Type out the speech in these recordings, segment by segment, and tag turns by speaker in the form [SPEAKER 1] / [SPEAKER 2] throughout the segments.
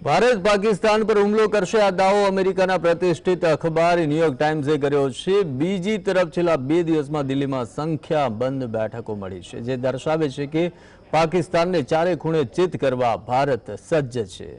[SPEAKER 1] ભારત પાકિસ્તાન પર હુમલો કરશે આ દાવો અમેરિકાના પ્રતિષ્ઠિત અખબાર ન્યૂયોર્ક ટાઈમ્સે કર્યો છે। બીજી તરફ છેલ્લા 2 દિવસમાં દિલ્હીમાં સંખ્યાબંધ બેઠકો મળી છે, જે દર્શાવે છે કે પાકિસ્તાનને ચારે ખૂણે ચિત કરવા ભારત સજ્જ છે।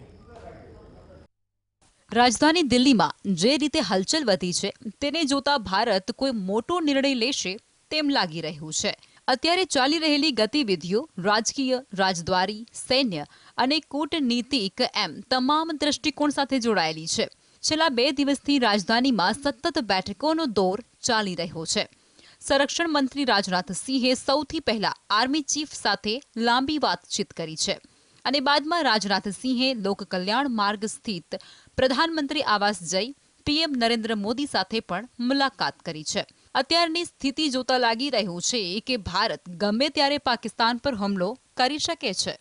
[SPEAKER 2] રાજધાની દિલ્હીમાં જે રીતે હલચલ વધી છે તેને જોતા ભારત કોઈ મોટો નિર્ણય લેશે તેમ લાગી રહ્યું છે। અત્યારે ચાલી રહેલી ગતિવિધિઓ રાજકીય, રાજદ્વારી, સૈન્ય અને કૂટનીતિક એમ તમામ દ્રષ્ટિકોણ સાથે જોડાયેલી છે। છેલ્લા 2 દિવસથી રાજધાનીમાં સતત બેઠકોનો દોર ચાલી રહ્યો છે। સંરક્ષણ મંત્રી રાજનાથસિંહે સૌથી પહેલા આર્મી ચીફ સાથે લાંબી વાતચીત કરી છે અને બાદમાં રાજનાથસિંહે લોક કલ્યાણ માર્ગ સ્થિત પ્રધાનમંત્રી આવાસ જઈ પીએમ નરેન્દ્ર મોદી સાથે પણ મુલાકાત કરી છે। અત્યારની સ્થિતિ જોતા લાગી રહ્યું છે કે ભારત ગમે ત્યારે પાકિસ્તાન પર હુમલો કરી શકે છે।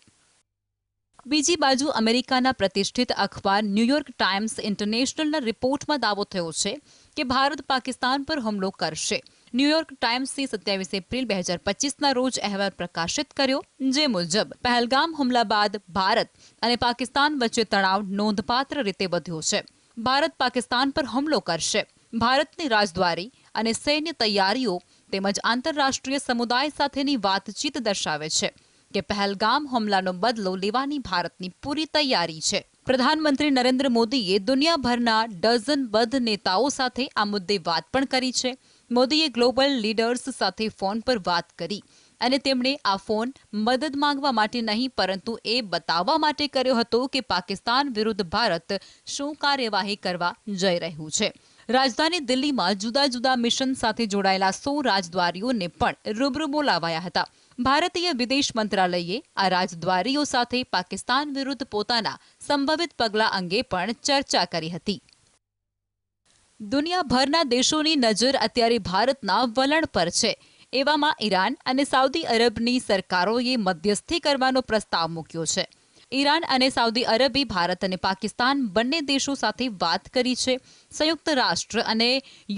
[SPEAKER 2] બીજી બાજુ અમેરિકાના પ્રતિષ્ઠિત અખબાર ન્યૂયોર્ક ટાઈમ્સ ઇન્ટરનેશનલના રિપોર્ટમાં દાવો થયો છે કે ભારત પાકિસ્તાન પર હુમલો કરશે। ન્યૂયોર્ક ટાઈમ્સે 27 એપ્રિલ 2025ના રોજ અહેવાલ પ્રકાશિત કર્યો, જે મુજબ પહેલગામ હુમલા બાદ ભારત અને પાકિસ્તાન વચ્ચે તણાવ નોંધપાત્ર રીતે વધ્યો છે। ભારત પાકિસ્તાન પર હુમલો કરશે। ભારતની રાજદ્વારી અને સૈન્ય તૈયારીઓ તેમજ આંતરરાષ્ટ્રીય સમુદાય સાથેની વાતચીત દર્શાવે છે કે પહેલગામ હુમલાનો બદલો લેવાની ભારતની પૂરી તૈયારી છે। પ્રધાનમંત્રી નરેન્દ્ર મોદીએ દુનિયાભરના ડઝનબદ્ધ નેતાઓ સાથે આ મુદ્દે વાત પણ કરી છે। મોદીએ ગ્લોબલ લીડર્સ સાથે ફોન પર વાત કરી અને તેમણે આ ફોન મદદ માંગવા માટે નહીં, પરંતુ એ બતાવવા માટે કર્યો હતો કે પાકિસ્તાન વિરુદ્ધ ભારત શું કાર્યવાહી કરવા જઈ રહ્યું છે। રાજધાની દિલ્હીમાં જુદા જુદા મિશન સાથે જોડાયેલા 100 રાજદ્વારીઓને પણ રૂબરૂ બોલાવાયા હતા। ભારતીય વિદેશ મંત્રાલયે આ રાજદ્વારીઓ સાથે પાકિસ્તાન વિરુદ્ધ પોતાના સંભવિત પગલાં અંગે પણ ચર્ચા કરી હતી। દુનિયાભરના દેશોની નજર અત્યારે ભારતના વલણ પર છે। એવામાં ઈરાન અને સાઉદી અરબની સરકારોએ મધ્યસ્થી કરવાનો પ્રસ્તાવ મૂક્યો છે। ઈરાન અને સાઉદી અરબે ભારત અને પાકિસ્તાન બંને દેશો સાથે વાત કરી છે। સંયુક્ત રાષ્ટ્ર અને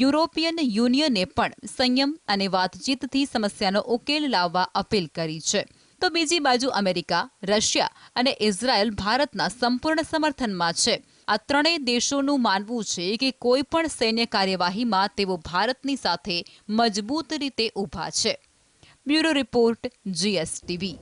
[SPEAKER 2] યુરોપિયન યુનિયને પણ સંયમ અને વાતચીતથી સમસ્યાનો ઉકેલ લાવવા અપીલ કરી છે। તો બીજી બાજુ અમેરિકા, રશિયા અને ઇઝરાયલ ભારતના સંપૂર્ણ સમર્થનમાં છે। આ ત્રણેય દેશોનું માનવું છે કે કોઈ પણ સૈન્ય કાર્યવાહીમાં તેઓ ભારતની સાથે મજબૂત રીતે ઊભા છે। Bureau report, GSTV।